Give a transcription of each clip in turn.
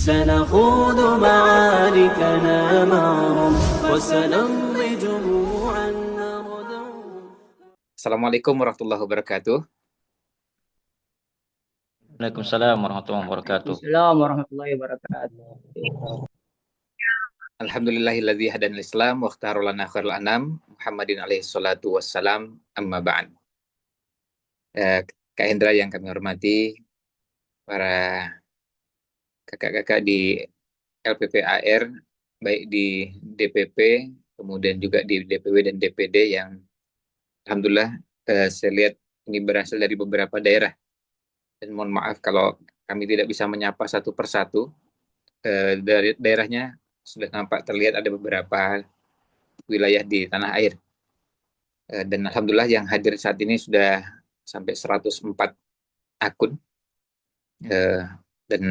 سنخوض معاركنا معهم وسنمضي جموعا نردعهم. Assalamualaikum warahmatullahi wabarakatuh. Waalaikumsalam warahmatullahi wabarakatuh. Waalaikumsalam warahmatullahi wabarakatuh. Alhamdulillahilladzi hadanal Islam wa ikhtara lana khairul anam Muhammadin alaihi salatu wassalam, amma ba'd. Kak Hendra yang kami hormati, para kakak-kakak di LPPAR, baik di DPP, kemudian juga di DPW dan DPD yang alhamdulillah saya lihat ini berasal dari beberapa daerah. Dan mohon maaf kalau kami tidak bisa menyapa satu persatu. Dari daerahnya sudah nampak terlihat ada beberapa wilayah di tanah air. Dan alhamdulillah yang hadir saat ini sudah sampai 104 akun. Dan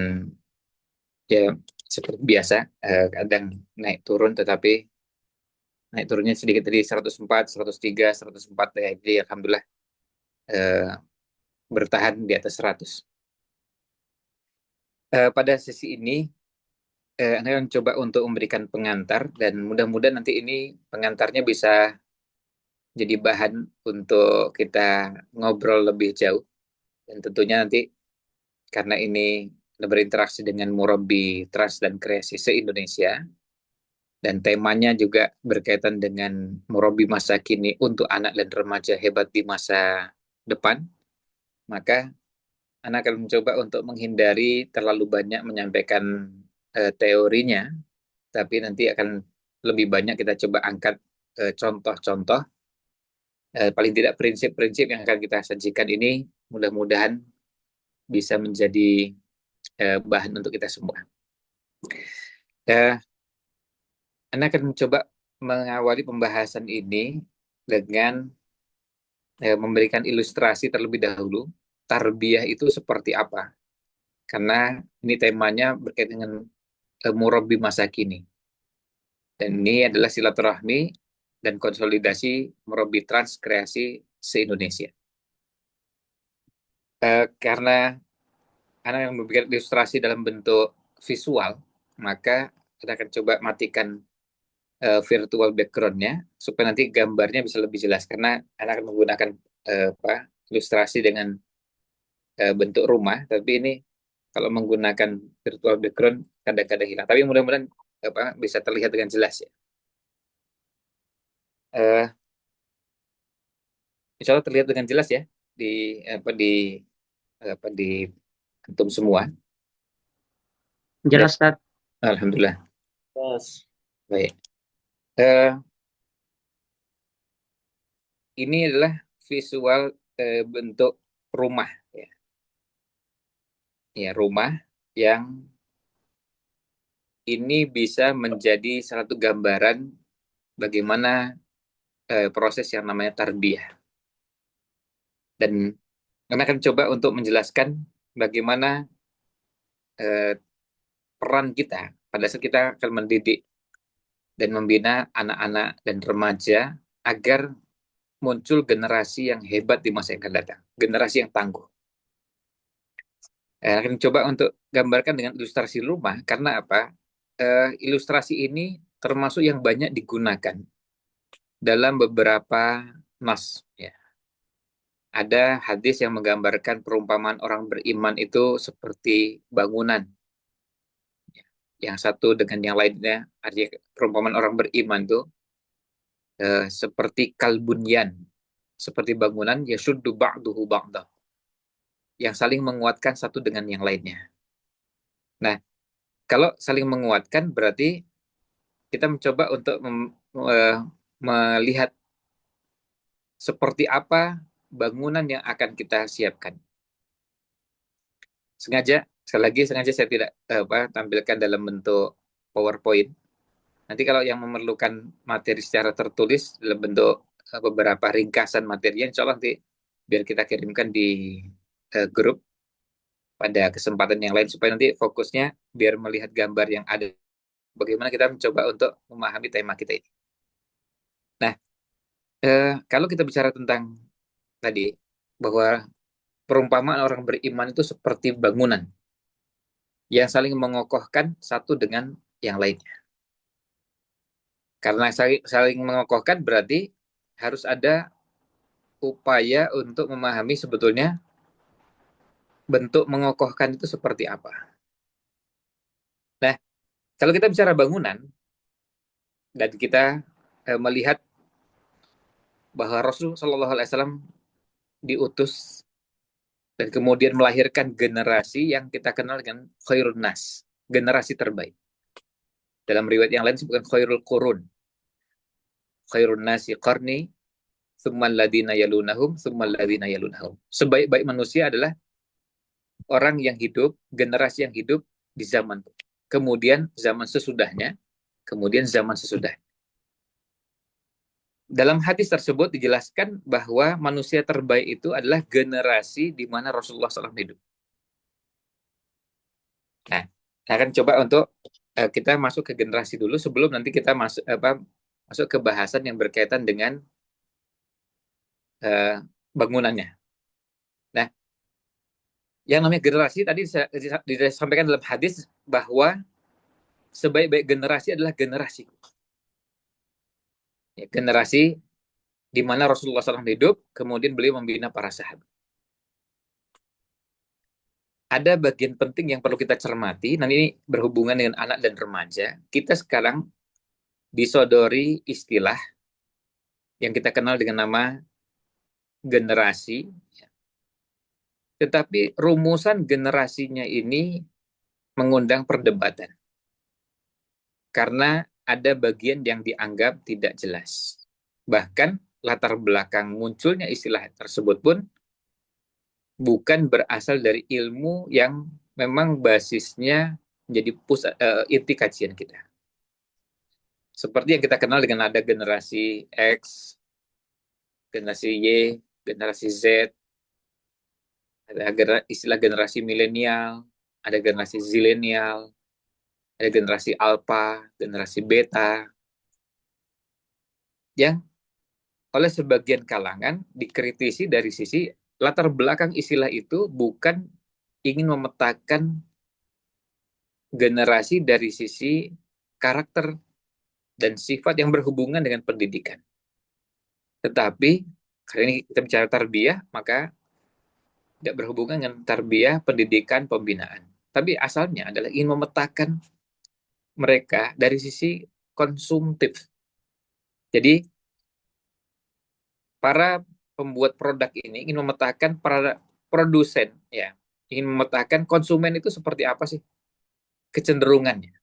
ya seperti biasa, kadang naik turun, tetapi naik turunnya sedikit, dari 104, 103, 104, ya. Jadi alhamdulillah bertahan di atas 100. Pada sesi ini Anda akan coba untuk memberikan pengantar, dan mudah-mudahan nanti ini pengantarnya bisa jadi bahan untuk kita ngobrol lebih jauh. Dan tentunya nanti karena ini berinteraksi dengan Murabi Trust dan Kreasi se-Indonesia, dan temanya juga berkaitan dengan Murabi masa kini untuk anak dan remaja hebat di masa depan, maka Anda akan mencoba untuk menghindari terlalu banyak menyampaikan teorinya, tapi nanti akan lebih banyak kita coba angkat contoh-contoh, paling tidak prinsip-prinsip yang akan kita sajikan ini mudah-mudahan bisa menjadi bahan untuk kita semua. Anda akan mencoba mengawali pembahasan ini dengan memberikan ilustrasi terlebih dahulu, tarbiyah itu seperti apa. Karena ini temanya berkaitan dengan Murabi masa kini. Dan ini adalah silaturahmi dan konsolidasi Murabi Trans Kreasi se-Indonesia. Karena Anda yang membuat ilustrasi dalam bentuk visual, maka kita akan coba matikan virtual background-nya supaya nanti gambarnya bisa lebih jelas, karena Anda akan menggunakan ilustrasi dengan bentuk rumah, tapi ini kalau menggunakan virtual background kadang-kadang hilang. Tapi mudah-mudahan bisa terlihat dengan jelas ya. Insya Allah terlihat dengan jelas ya di antum semua. Jelas, Ustaz. Alhamdulillah. Yes. Baik. Ini adalah visual bentuk rumah ya. Ya, rumah yang ini bisa menjadi salah satu gambaran bagaimana proses yang namanya tarbiyah. Dan kami akan coba untuk menjelaskan bagaimana peran kita pada saat kita akan mendidik dan membina anak-anak dan remaja agar muncul generasi yang hebat di masa yang akan datang, generasi yang tangguh. Akan coba untuk gambarkan dengan ilustrasi rumah, karena apa? Ilustrasi ini termasuk yang banyak digunakan dalam beberapa nas. Ya. Ada hadis yang menggambarkan perumpamaan orang beriman itu seperti bangunan. Yang satu dengan yang lainnya, artinya perumpamaan orang beriman itu seperti kalbunyan, seperti bangunan yashuddu ba'duhu ba'dah, yang saling menguatkan satu dengan yang lainnya. Nah, kalau saling menguatkan berarti kita mencoba untuk melihat seperti apa bangunan yang akan kita siapkan. Sekali lagi sengaja saya tidak tampilkan dalam bentuk PowerPoint. Nanti kalau yang memerlukan materi secara tertulis dalam bentuk beberapa ringkasan materinya, insya Allah nanti biar kita kirimkan di grup pada kesempatan yang lain, supaya nanti fokusnya biar melihat gambar yang ada, bagaimana kita mencoba untuk memahami tema kita ini. Nah, kalau kita bicara tentang tadi bahwa perumpamaan orang beriman itu seperti bangunan. yang saling mengokohkan satu dengan yang lainnya. Karena saling mengokohkan berarti harus ada upaya untuk memahami sebetulnya bentuk mengokohkan itu seperti apa. Nah, kalau kita bicara bangunan dan kita melihat bahwa Rasul Shallallahu Alaihi Wasallam diutus dan kemudian melahirkan generasi yang kita kenal dengan khairun nas, generasi terbaik. Dalam riwayat yang lain disebutkan khairul qurun, khairun nasi qarni, tsummal ladina yalunahum, tsummal ladina yalunahum. Sebaik-baik manusia adalah orang yang hidup, generasi yang hidup di zaman, kemudian zaman sesudahnya, kemudian zaman sesudah. Dalam hadis tersebut dijelaskan bahwa manusia terbaik itu adalah generasi di mana Rasulullah SAW hidup. Nah, saya akan coba untuk kita masuk ke generasi dulu sebelum nanti kita masuk ke bahasan yang berkaitan dengan bangunannya. Nah, yang namanya generasi tadi disampaikan dalam hadis bahwa sebaik-baik generasi adalah generasi. Ya, generasi di mana Rasulullah SAW hidup, kemudian beliau membina para sahabat. Ada bagian penting yang perlu kita cermati, dan ini berhubungan dengan anak dan remaja. Kita sekarang disodori istilah yang kita kenal dengan nama generasi, tetapi rumusan generasinya ini mengundang perdebatan. Karena ada bagian yang dianggap tidak jelas. Bahkan latar belakang munculnya istilah tersebut pun bukan berasal dari ilmu yang memang basisnya menjadi pusat inti kajian kita. Seperti yang kita kenal dengan ada generasi X, generasi Y, generasi Z, ada istilah generasi milenial, ada generasi zilenial, ada generasi alpha, generasi beta, yang oleh sebagian kalangan dikritisi dari sisi latar belakang istilah itu bukan ingin memetakan generasi dari sisi karakter dan sifat yang berhubungan dengan pendidikan. Tetapi, kali ini kita bicara tarbiyah, maka tidak berhubungan dengan tarbiyah, pendidikan, pembinaan. Tapi asalnya adalah ingin memetakan mereka dari sisi konsumtif. Jadi, para pembuat produk ini ingin memetakan para produsen, ya, ingin memetakan konsumen itu seperti apa sih kecenderungannya.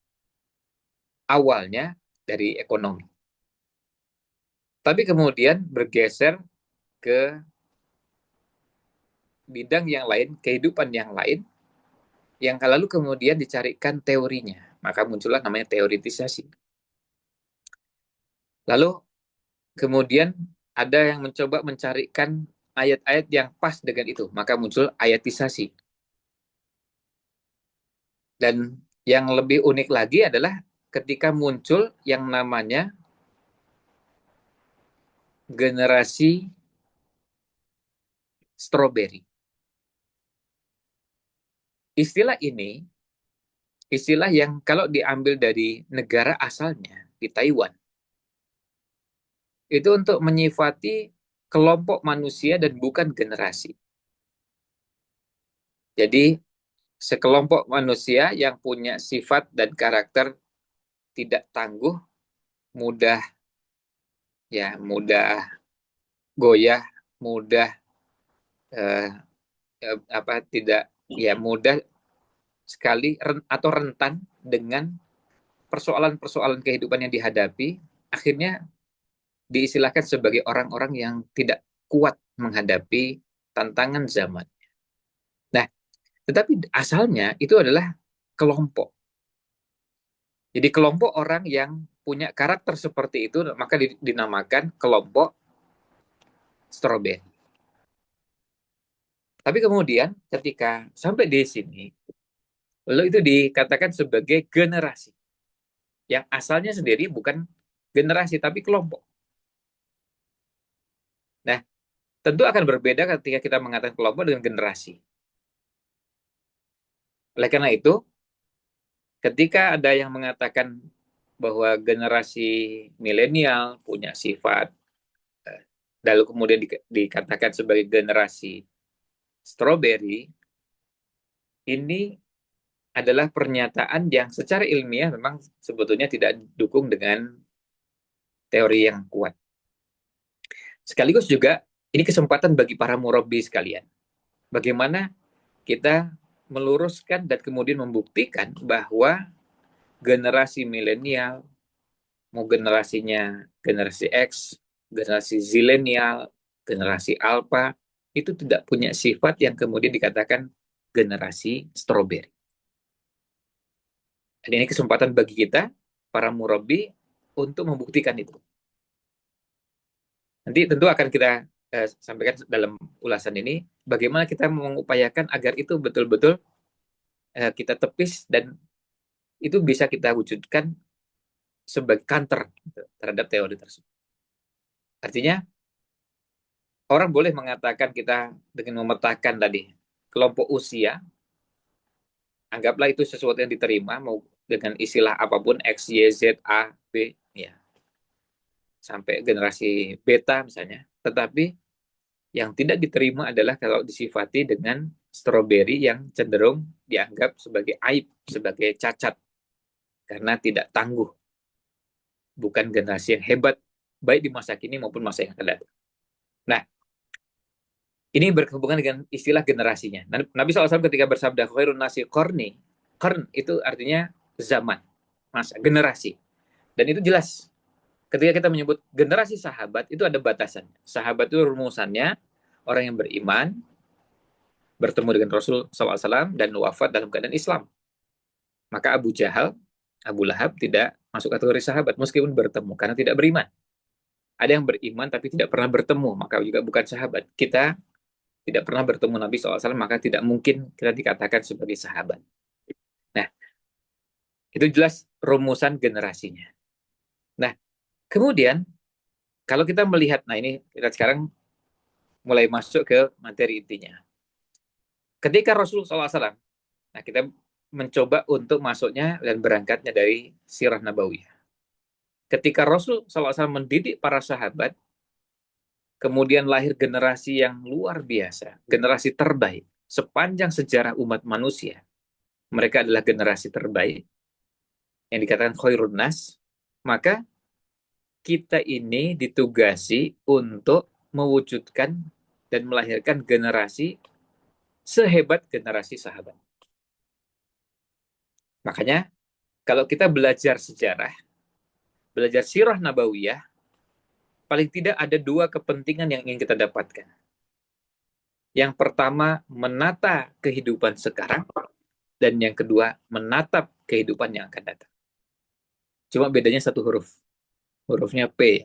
Awalnya dari ekonomi. Tapi kemudian bergeser ke bidang yang lain, kehidupan yang lain, yang lalu kemudian dicarikan teorinya. Maka muncullah namanya teoritisasi. Lalu kemudian ada yang mencoba mencarikan ayat-ayat yang pas dengan itu. Maka muncul ayatisasi. Dan yang lebih unik lagi adalah ketika muncul yang namanya generasi strawberry. Istilah ini, istilah yang kalau diambil dari negara asalnya, di Taiwan, itu untuk menyifati kelompok manusia dan bukan generasi. Jadi, sekelompok manusia yang punya sifat dan karakter tidak tangguh, mudah goyah, mudah mudah sekali atau rentan dengan persoalan-persoalan kehidupan yang dihadapi, akhirnya diistilahkan sebagai orang-orang yang tidak kuat menghadapi tantangan zaman. Nah, tetapi asalnya itu adalah kelompok. Jadi kelompok orang yang punya karakter seperti itu, maka dinamakan kelompok strawberry. Tapi kemudian ketika sampai di sini, lalu itu dikatakan sebagai generasi. Yang asalnya sendiri bukan generasi, tapi kelompok. Nah, tentu akan berbeda ketika kita mengatakan kelompok dengan generasi. Oleh karena itu, ketika ada yang mengatakan bahwa generasi milenial punya sifat, lalu kemudian dikatakan sebagai generasi strawberry, ini adalah pernyataan yang secara ilmiah memang sebetulnya tidak didukung dengan teori yang kuat. Sekaligus juga ini kesempatan bagi para murabbi sekalian. Bagaimana kita meluruskan dan kemudian membuktikan bahwa generasi milenial, mau generasinya generasi X, generasi zilenial, generasi alpha, itu tidak punya sifat yang kemudian dikatakan generasi strawberry. Dan ini kesempatan bagi kita, para murabbi, untuk membuktikan itu. Nanti tentu akan kita sampaikan dalam ulasan ini, bagaimana kita mengupayakan agar itu betul-betul kita tepis dan itu bisa kita wujudkan sebagai counter terhadap teori tersebut. Artinya, orang boleh mengatakan kita dengan memetakan tadi kelompok usia, anggaplah itu sesuatu yang diterima, mau dengan istilah apapun, X, Y, Z, A, B, ya, sampai generasi beta misalnya. Tetapi yang tidak diterima adalah kalau disifati dengan strawberry yang cenderung dianggap sebagai aib, sebagai cacat, karena tidak tangguh. Bukan generasi yang hebat, baik di masa kini maupun masa yang akan datang. Nah, ini berhubungan dengan istilah generasinya. Nabi SAW ketika bersabda, khairun nasi qarni, qarn itu artinya zaman, masa, generasi. Dan itu jelas. Ketika kita menyebut generasi sahabat, itu ada batasan. Sahabat itu rumusannya orang yang beriman, bertemu dengan Rasul SAW, dan wafat dalam keadaan Islam. Maka Abu Jahal, Abu Lahab tidak masuk kategori sahabat, meskipun bertemu, karena tidak beriman. Ada yang beriman, tapi tidak pernah bertemu, maka juga bukan sahabat. Kita tidak pernah bertemu Nabi SAW, maka tidak mungkin kita dikatakan sebagai sahabat. Nah, itu jelas rumusan generasinya. Nah, kemudian, kalau kita melihat, nah ini kita sekarang mulai masuk ke materi intinya. Ketika Rasul SAW, nah kita mencoba untuk masuknya dan berangkatnya dari sirah nabawiyah. Ketika Rasul SAW mendidik para sahabat, kemudian lahir generasi yang luar biasa, generasi terbaik sepanjang sejarah umat manusia. Mereka adalah generasi terbaik yang dikatakan khairun nas, maka kita ini ditugasi untuk mewujudkan dan melahirkan generasi sehebat generasi sahabat. Makanya kalau kita belajar sejarah, belajar sirah nabawiyah, paling tidak ada dua kepentingan yang ingin kita dapatkan. Yang pertama, menata kehidupan sekarang, dan yang kedua, menatap kehidupan yang akan datang. Cuma bedanya satu huruf. Hurufnya P.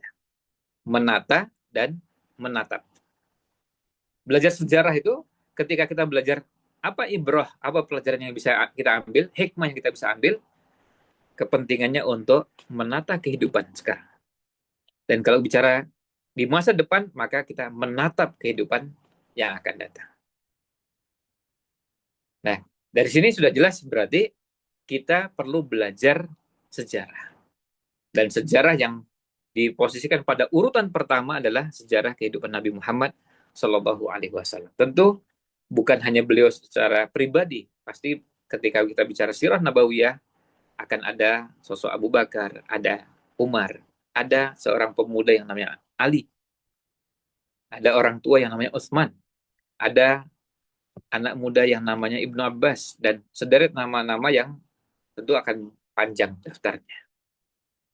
Menata dan menatap. Belajar sejarah itu, ketika kita belajar apa ibrah, apa pelajaran yang bisa kita ambil, hikmah yang kita bisa ambil, kepentingannya untuk menata kehidupan sekarang. Dan kalau bicara di masa depan, maka kita menatap kehidupan yang akan datang. Nah, dari sini sudah jelas berarti kita perlu belajar sejarah. Dan sejarah yang diposisikan pada urutan pertama adalah sejarah kehidupan Nabi Muhammad SAW. Tentu bukan hanya beliau secara pribadi, pasti ketika kita bicara sirah nabawiyah akan ada sosok Abu Bakar, ada Umar, ada seorang pemuda yang namanya Ali, ada orang tua yang namanya Utsman, ada anak muda yang namanya Ibnu Abbas, dan sederet nama-nama yang tentu akan panjang daftarnya.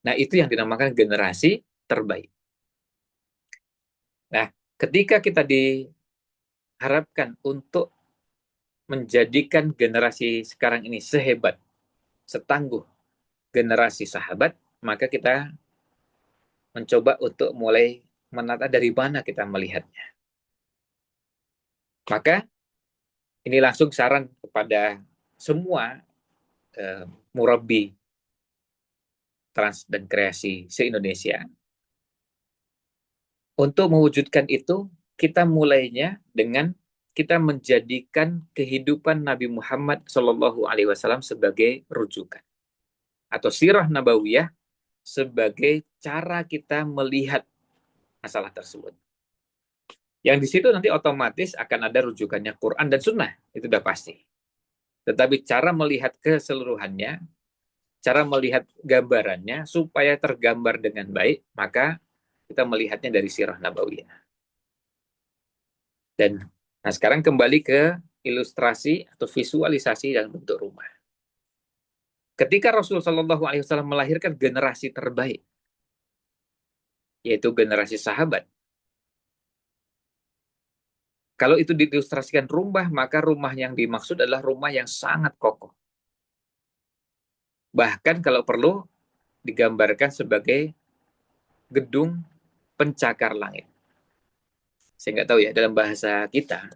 Nah, itu yang dinamakan generasi terbaik. Nah, ketika kita diharapkan untuk menjadikan generasi sekarang ini sehebat, setangguh generasi sahabat, maka kita mencoba untuk mulai menata dari mana kita melihatnya. Maka ini langsung saran kepada semua murabbi trans dan kreasi se-Indonesia. Untuk mewujudkan itu, kita mulainya dengan kita menjadikan kehidupan Nabi Muhammad SAW sebagai rujukan. atau sirah nabawiyah sebagai cara kita melihat masalah tersebut. Yang di situ nanti otomatis akan ada rujukannya Quran dan Sunnah, itu udah pasti. Tetapi cara melihat keseluruhannya, cara melihat gambarannya supaya tergambar dengan baik, maka kita melihatnya dari sirah nabawiyah. Dan nah sekarang kembali ke ilustrasi atau visualisasi dalam bentuk rumah. Ketika Rasulullah SAW melahirkan generasi terbaik, yaitu generasi sahabat, kalau itu diilustrasikan rumah, maka rumah yang dimaksud adalah rumah yang sangat kokoh. Bahkan kalau perlu digambarkan sebagai gedung pencakar langit. Saya nggak tahu ya, dalam bahasa kita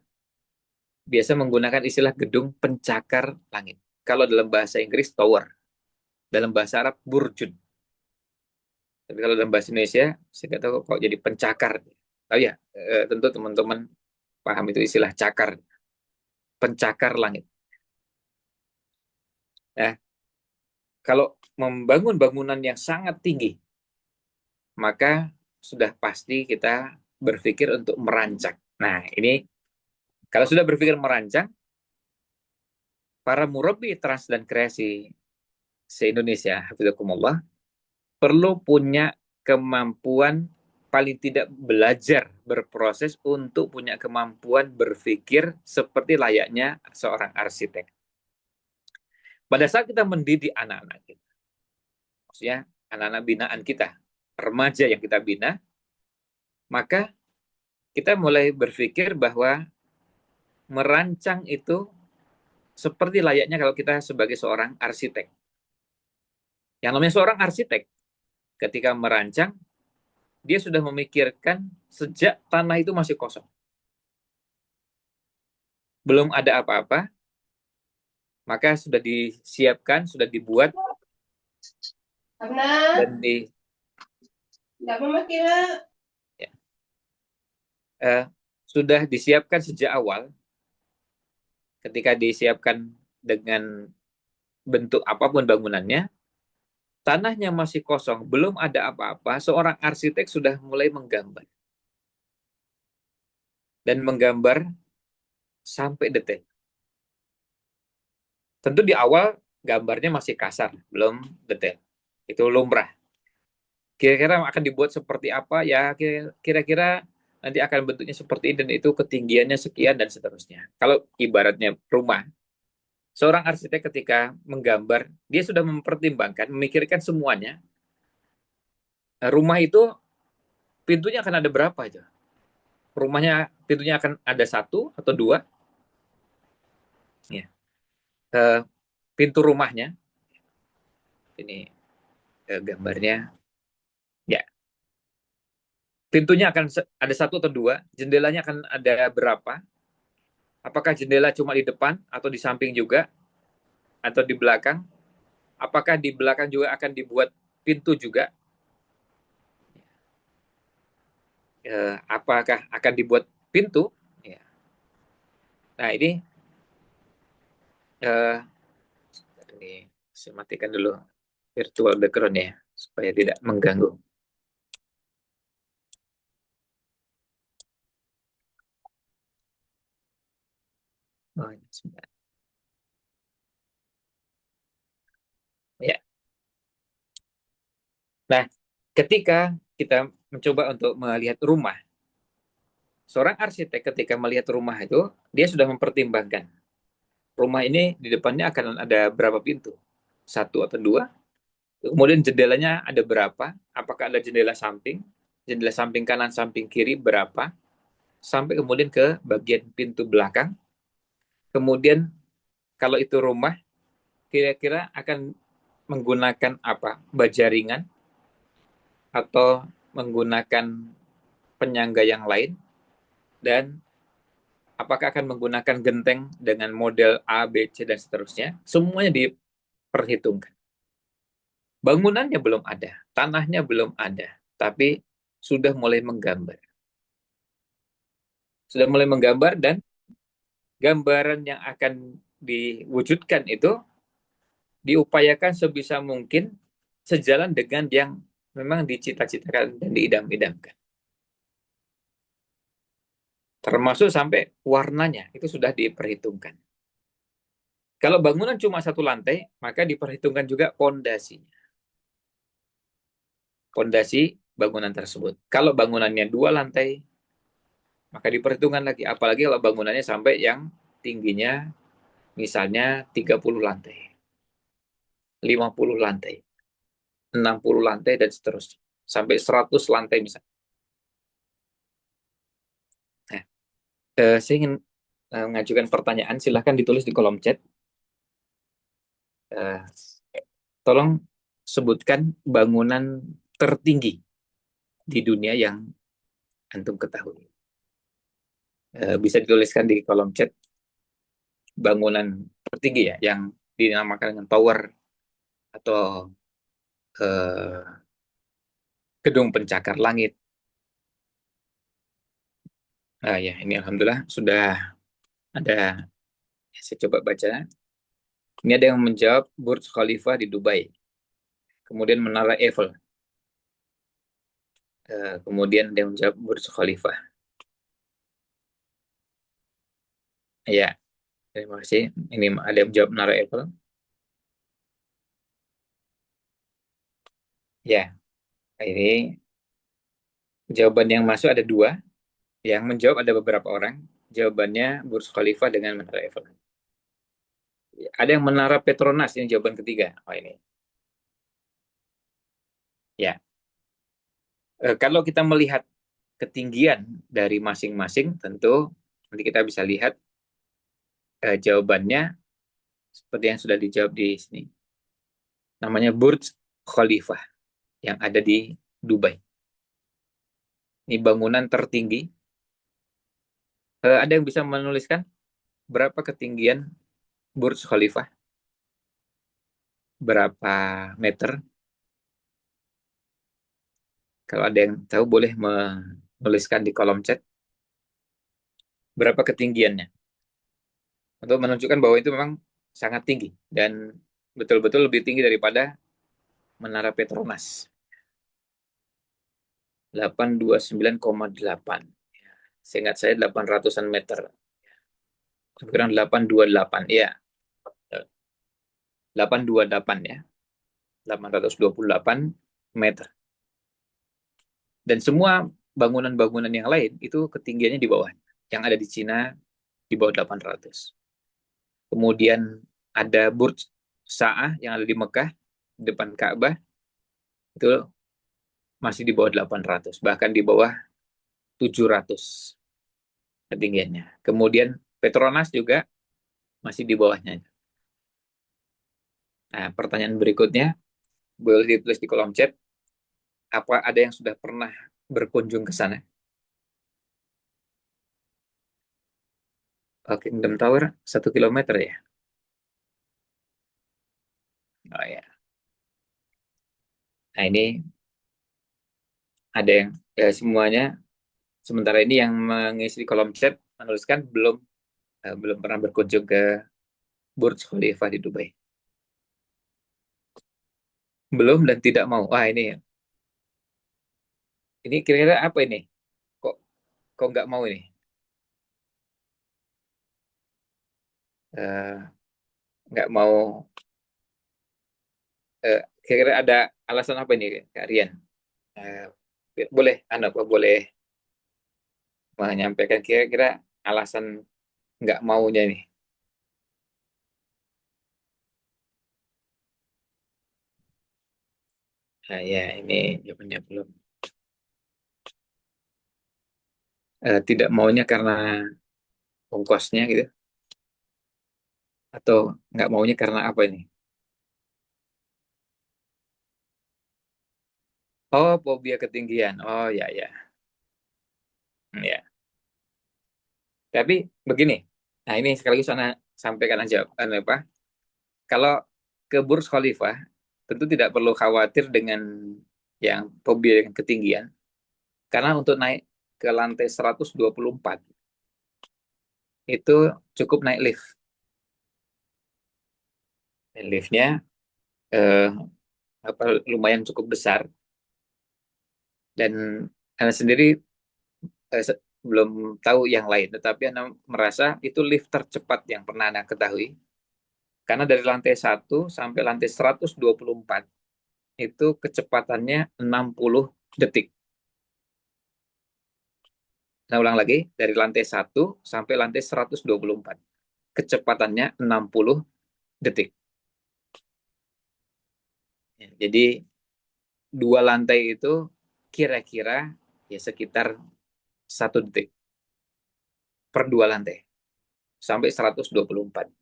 biasa menggunakan istilah gedung pencakar langit. Kalau dalam bahasa Inggris, tower. Dalam bahasa Arab, burjun. Tapi kalau dalam bahasa Indonesia, saya nggak tahu kok jadi pencakar. Tahu ya, tentu teman-teman paham itu istilah cakar. Pencakar langit. Nah, kalau membangun bangunan yang sangat tinggi, maka sudah pasti kita berpikir untuk merancang. Nah, ini kalau sudah berpikir merancang, para murabbi trans dan kreasi se-Indonesia, hafizakumullah, perlu punya kemampuan paling tidak belajar berproses untuk punya kemampuan berpikir seperti layaknya seorang arsitek. Pada saat kita mendidik anak-anak kita, maksudnya anak-anak binaan kita, remaja yang kita bina, maka kita mulai berpikir bahwa merancang itu seperti layaknya kalau kita sebagai seorang arsitek. Yang namanya seorang arsitek, ketika merancang, dia sudah memikirkan sejak tanah itu masih kosong. Belum ada apa-apa, maka sudah disiapkan, sudah dibuat, dan sudah disiapkan sejak awal, ketika disiapkan dengan bentuk apapun bangunannya, tanahnya masih kosong, belum ada apa-apa, seorang arsitek sudah mulai menggambar. Dan menggambar sampai detail. Tentu di awal gambarnya masih kasar, belum detail. Itu lumrah. Kira-kira akan dibuat seperti apa? Ya kira-kira nanti akan bentuknya seperti ini dan itu ketinggiannya sekian dan seterusnya. Kalau ibaratnya rumah, seorang arsitek ketika menggambar, dia sudah mempertimbangkan, memikirkan semuanya. Rumah itu pintunya akan ada berapa aja? Rumahnya pintunya akan ada 1 atau 2. Ya. Pintu rumahnya, ini gambarnya, ya. Pintunya akan ada 1 atau 2, jendelanya akan ada berapa? Apakah jendela cuma di depan atau di samping juga? Atau di belakang? Apakah di belakang juga akan dibuat pintu juga? Apakah akan dibuat pintu? Ya. Nah, ini saya matikan dulu virtual background ya, supaya tidak mengganggu. Oh, sebentar. Ya. Nah, ketika kita mencoba untuk melihat rumah, seorang arsitek ketika melihat rumah itu, dia sudah mempertimbangkan rumah ini di depannya akan ada berapa pintu, 1 atau 2. Kemudian jendelanya ada berapa, apakah ada jendela samping kanan, samping kiri berapa, sampai kemudian ke bagian pintu belakang. Kemudian kalau itu rumah, kira-kira akan menggunakan apa? Baja ringan atau menggunakan penyangga yang lain, dan apakah akan menggunakan genteng dengan model A, B, C, dan seterusnya. Semuanya diperhitungkan. Bangunannya belum ada, tanahnya belum ada, tapi sudah mulai menggambar. Sudah mulai menggambar, dan gambaran yang akan diwujudkan itu diupayakan sebisa mungkin sejalan dengan yang memang dicita-citakan dan diidam-idamkan. Termasuk sampai warnanya, itu sudah diperhitungkan. Kalau bangunan cuma satu lantai, maka diperhitungkan juga pondasinya. Pondasi bangunan tersebut. Kalau bangunannya 2 lantai, maka diperhitungkan lagi. Apalagi kalau bangunannya sampai yang tingginya misalnya 30 lantai, 50 lantai, 60 lantai, dan seterusnya. Sampai 100 lantai misalnya. Nah, saya ingin mengajukan pertanyaan, silahkan ditulis di kolom chat. Tolong sebutkan bangunan tertinggi di dunia yang antum ketahui. Bisa dituliskan di kolom chat bangunan tertinggi ya, yang dinamakan dengan tower atau gedung pencakar langit. Ya, ini alhamdulillah sudah ada. Saya coba baca. Ini ada yang menjawab Burj Khalifa di Dubai. Kemudian Menara Eiffel. Kemudian ada yang menjawab Burj Khalifa. Ya, terima kasih. Ini ada yang menjawab Menara Eiffel. Ya, ini jawaban yang masuk ada 2. Yang menjawab ada beberapa orang. Jawabannya Burj Khalifa dengan Menara Eiffel. Ada yang Menara Petronas, ini jawaban ketiga. Oh, ini. Ya. Kalau kita melihat ketinggian dari masing-masing, tentu nanti kita bisa lihat jawabannya seperti yang sudah dijawab di sini. Namanya Burj Khalifa yang ada di Dubai. Ini bangunan tertinggi. Ada yang bisa menuliskan berapa ketinggian Burj Khalifa? Berapa meter? Kalau ada yang tahu boleh menuliskan di kolom chat. Berapa ketinggiannya? Untuk menunjukkan bahwa itu memang sangat tinggi dan betul-betul lebih tinggi daripada Menara Petronas. 829,8. Seingat saya 800-an meter. Kurang 828, ya. 828 ya. 828 meter. Dan semua bangunan-bangunan yang lain itu ketinggiannya di bawah. Yang ada di Cina di bawah 800. Kemudian ada Burj Sa'ah yang ada di Mekah, depan Ka'bah, itu masih di bawah 800, bahkan di bawah 700 ketinggiannya. Kemudian Petronas juga masih di bawahnya. Nah, pertanyaan berikutnya, boleh ditulis di kolom chat, apa ada yang sudah pernah berkunjung ke sana? Kingdom Tower 1 kilometer ya? Oh ya. Nah, ini ada yang semuanya sementara ini yang mengisi kolom chat menuliskan belum pernah berkunjung ke Burj Khalifa di Dubai. Belum dan tidak mau. Wah, ini kira-kira apa ini? Kok kok nggak mau ini? Eh, nggak mau. Kira-kira ada alasan apa ini, Kak Rian? Boleh, boleh menyampaikan kira-kira alasan nggak maunya ini? Nah, ya, ini jawabannya belum. Tidak maunya karena ongkosnya gitu, atau nggak maunya karena apa ini? Oh, fobia ketinggian. Oh, ya, ya. Ya. Tapi begini. Nah, ini sekali lagi sana sampaikan aja apa? Kalau ke Burj Khalifa tentu tidak perlu khawatir dengan yang fobia dengan ketinggian, karena untuk naik ke lantai 124 itu cukup naik lift. Liftnya eh, lumayan cukup besar, dan Anda sendiri belum tahu yang lain, tetapi Anda merasa itu lift tercepat yang pernah Anda ketahui. Karena dari lantai 1 sampai lantai 124 itu kecepatannya 60 detik. Saya ulang lagi, dari lantai 1 sampai lantai 124. Kecepatannya 60 detik. Jadi 2 lantai itu kira-kira ya sekitar 1 detik per 2 lantai sampai 124.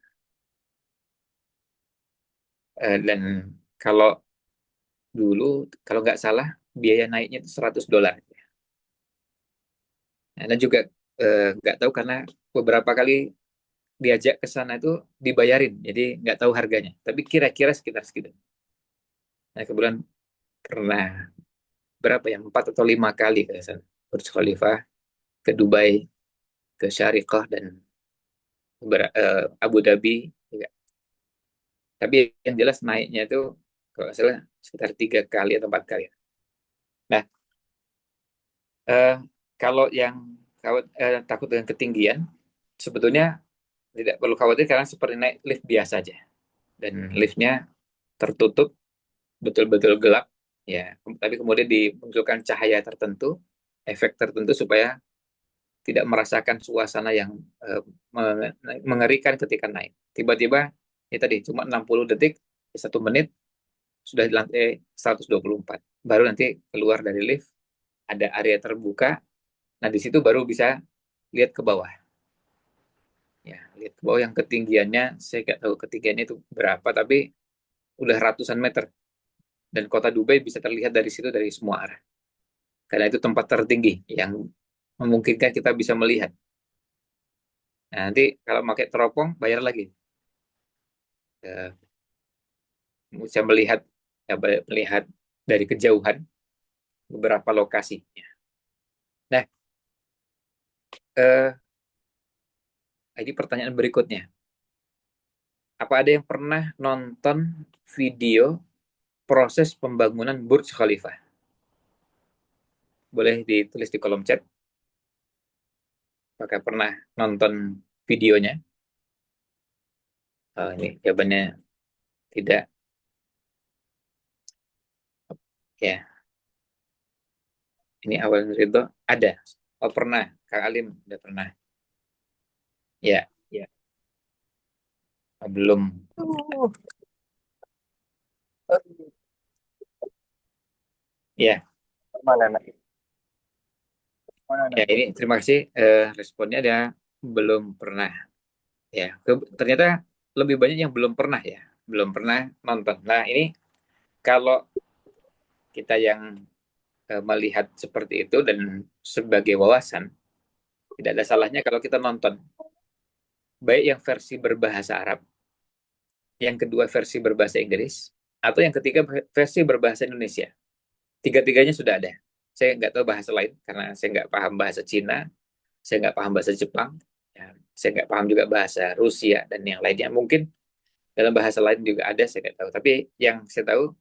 Dan kalau dulu, kalau nggak salah, biaya naiknya itu $100. Anda juga nggak tahu karena beberapa kali diajak ke sana itu dibayarin, jadi nggak tahu harganya. Tapi kira-kira sekitar segitu. Nah, kebetulan pernah berapa ya, 4 atau 5 kali ke sana. Burj Khalifa, ke Dubai, ke Syariqah, dan Abu Dhabi juga. Tapi yang jelas naiknya itu kalau nggak salah sekitar 3 kali atau 4 kali. Nah, eh, kalau yang takut dengan ketinggian, sebetulnya tidak perlu khawatir karena seperti naik lift biasa aja. Dan liftnya tertutup, betul-betul gelap, ya. Tapi kemudian dimunculkan cahaya tertentu, efek tertentu supaya tidak merasakan suasana yang mengerikan ketika naik. Tiba-tiba, ya tadi, cuma 60 detik, 1 menit, sudah di lantai 124. Baru nanti keluar dari lift, ada area terbuka, nah di situ baru bisa lihat ke bawah. Ya, lihat ke bawah yang ketinggiannya, saya nggak tahu ketinggiannya itu berapa, tapi udah ratusan meter. Dan kota Dubai bisa terlihat dari situ dari semua arah. Karena itu tempat tertinggi yang memungkinkan kita bisa melihat. Nah, nanti kalau pakai teropong, bayar lagi. Bisa melihat, ya, melihat dari kejauhan beberapa lokasi. Nah, ini pertanyaan berikutnya. Apa ada yang pernah nonton video proses pembangunan Burj Khalifa? Boleh ditulis di kolom chat. Apakah pernah nonton videonya? Ini jawabannya tidak. Ya, ini awal Ridho ada. Oh, pernah. Kak Alim udah pernah. Ya, Ya. belum. Ya, Mana nak? Mana ya, nak? ini terima kasih. Responnya ada belum pernah. Ya, ternyata lebih banyak yang belum pernah ya, belum pernah nonton. Nah, ini kalau kita yang melihat seperti itu dan sebagai wawasan, tidak ada salahnya kalau kita nonton, baik yang versi berbahasa Arab, yang kedua versi berbahasa Inggris, atau yang ketiga versi berbahasa Indonesia. Tiga-tiganya sudah ada. Saya nggak tahu bahasa lain karena saya nggak paham bahasa Cina, saya nggak paham bahasa Jepang, ya, saya nggak paham juga bahasa Rusia dan yang lainnya. Mungkin dalam bahasa lain juga ada, saya nggak tahu. Tapi yang saya tahu,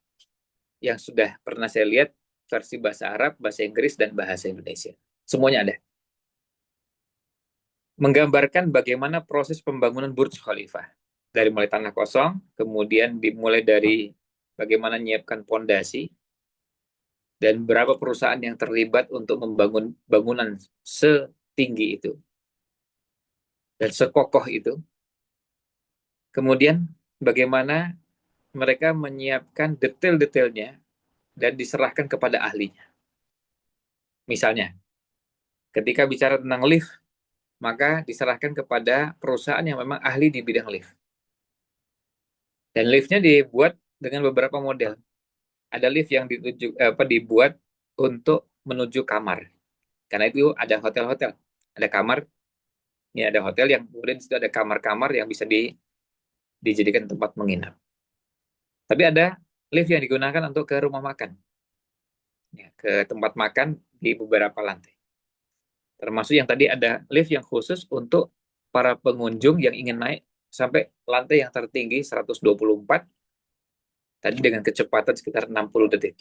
yang sudah pernah saya lihat, versi bahasa Arab, bahasa Inggris, dan bahasa Indonesia. Semuanya ada. Menggambarkan bagaimana proses pembangunan Burj Khalifa. Dari mulai tanah kosong, kemudian dimulai dari bagaimana menyiapkan pondasi, dan berapa perusahaan yang terlibat untuk membangun bangunan setinggi itu, dan sekokoh itu. Kemudian bagaimana mereka menyiapkan detail-detailnya dan diserahkan kepada ahlinya. Misalnya, ketika bicara tentang lift, maka diserahkan kepada perusahaan yang memang ahli di bidang lift. Dan liftnya dibuat dengan beberapa model. Ada lift yang dibuat untuk menuju kamar. Karena itu ada hotel-hotel. Ada kamar, ini ada hotel yang kemudian di situ ada kamar-kamar yang bisa dijadikan tempat menginap. Tapi ada lift yang digunakan untuk ke rumah makan. Ya, ke tempat makan di beberapa lantai. Termasuk yang tadi ada lift yang khusus untuk para pengunjung yang ingin naik sampai lantai yang tertinggi 124 tadi dengan kecepatan sekitar 60 detik.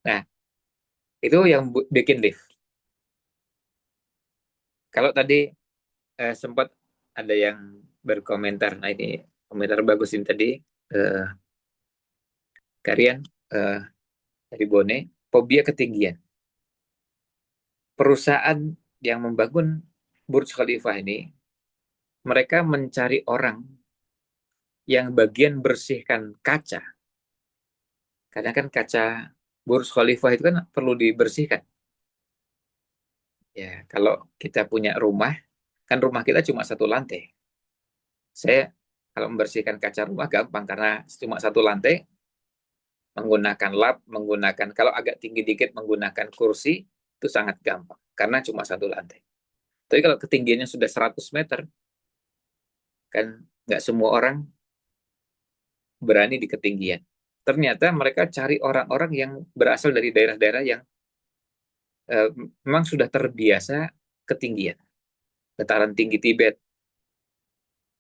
Nah, itu yang bikin lift. Kalau tadi sempat ada yang berkomentar, nah ini komentar bagus ini tadi, Karian dari Bone, fobia ketinggian. Perusahaan yang membangun Burj Khalifa ini, mereka mencari orang yang bagian bersihkan kaca. Karena kan kaca Burj Khalifa itu kan perlu dibersihkan. Ya, kalau kita punya rumah, kan rumah kita cuma satu lantai. Saya kalau membersihkan kaca rumah gampang karena cuma satu lantai, menggunakan lap, kalau agak tinggi dikit menggunakan kursi, itu sangat gampang karena cuma satu lantai. Tapi kalau ketinggiannya sudah 100 meter, kan nggak semua orang berani di ketinggian. Ternyata mereka cari orang-orang yang berasal dari daerah-daerah yang memang sudah terbiasa ketinggian. Dataran tinggi Tibet,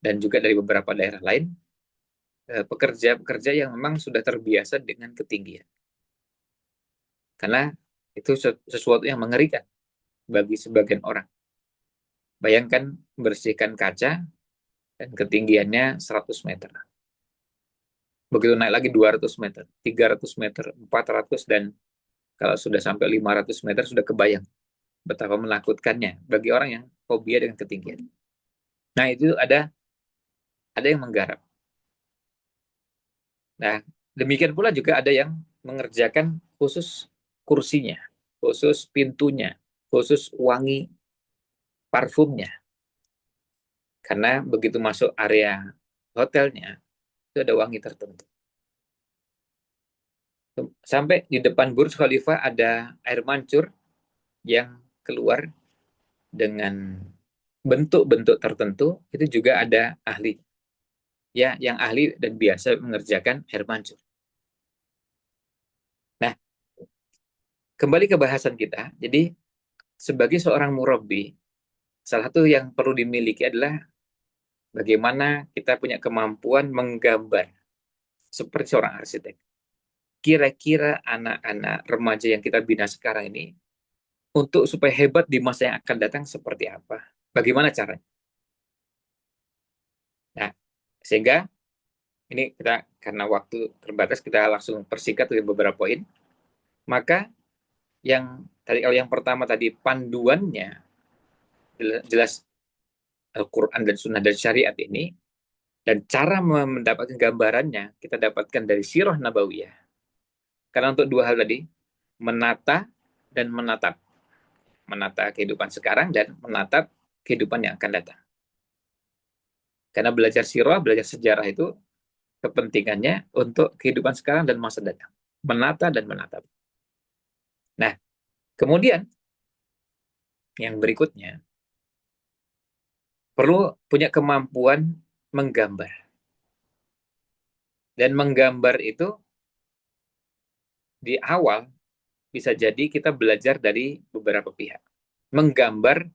dan juga dari beberapa daerah lain, pekerja-pekerja yang memang sudah terbiasa dengan ketinggian. Karena itu sesuatu yang mengerikan bagi sebagian orang. Bayangkan membersihkan kaca dan ketinggiannya 100 meter. Begitu naik lagi 200 meter, 300 meter, 400, dan kalau sudah sampai 500 meter sudah kebayang betapa menakutkannya bagi orang yang fobia dengan ketinggian. Nah, itu ada yang menggarap. Nah, demikian pula juga ada yang mengerjakan khusus kursinya, khusus pintunya, khusus wangi parfumnya. Karena begitu masuk area hotelnya, itu ada wangi tertentu. Sampai di depan Burj Khalifa ada air mancur yang keluar dengan bentuk-bentuk tertentu, itu juga ada ahli. Ya, yang ahli dan biasa mengerjakan air mancur. Nah, kembali ke bahasan kita. Jadi, sebagai seorang murabbi, salah satu yang perlu dimiliki adalah bagaimana kita punya kemampuan menggambar seperti seorang arsitek. Kira-kira anak-anak remaja yang kita bina sekarang ini, untuk supaya hebat di masa yang akan datang seperti apa? Bagaimana caranya? Nah, sehingga ini kita karena waktu terbatas, kita langsung persingkat dari beberapa poin. Maka kalau yang pertama tadi panduannya jelas Al-Quran dan Sunnah dan Syariat ini, dan cara mendapatkan gambarannya kita dapatkan dari Sirah Nabawiyah. Karena untuk dua hal tadi, menata dan menatap. Menata kehidupan sekarang dan menatap kehidupan yang akan datang. Karena belajar sirah, belajar sejarah itu kepentingannya untuk kehidupan sekarang dan masa datang. Menata dan menatap. Nah, kemudian yang berikutnya, perlu punya kemampuan menggambar. Dan menggambar itu di awal bisa jadi kita belajar dari beberapa pihak. Menggambar,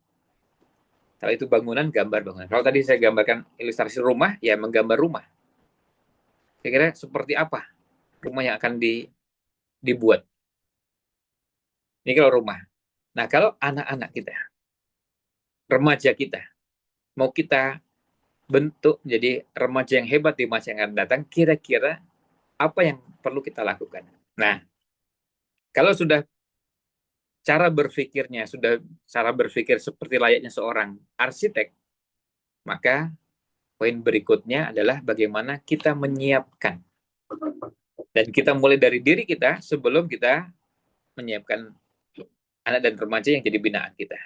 kalau itu bangunan, gambar bangunan. Kalau tadi saya gambarkan ilustrasi rumah, ya menggambar rumah. Kira-kira seperti apa rumah yang akan dibuat. Ini kalau rumah. Nah, kalau anak-anak kita, remaja kita, mau kita bentuk jadi remaja yang hebat di masa yang akan datang, kira-kira apa yang perlu kita lakukan? Nah, kalau sudah cara berpikir seperti layaknya seorang arsitek, maka poin berikutnya adalah bagaimana kita menyiapkan. Dan kita mulai dari diri kita sebelum kita menyiapkan anak dan remaja yang jadi binaan kita.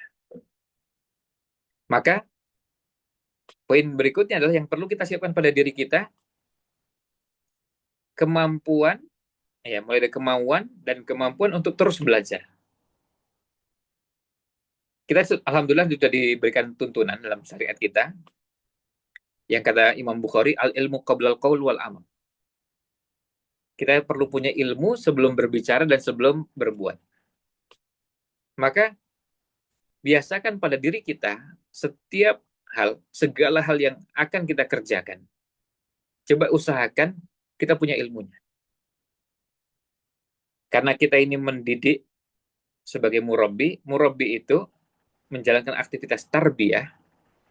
Maka poin berikutnya adalah yang perlu kita siapkan pada diri kita, kemampuan, ya mulai dari kemauan dan kemampuan untuk terus belajar. Kita alhamdulillah sudah diberikan tuntunan dalam syariat kita, yang kata Imam Bukhari, al-ilmu qablal qaul wal amal. Kita perlu punya ilmu sebelum berbicara dan sebelum berbuat. Maka biasakan pada diri kita setiap hal, segala hal yang akan kita kerjakan, coba usahakan kita punya ilmunya. Karena kita ini mendidik sebagai murabbi, murabbi itu menjalankan aktivitas tarbiyah.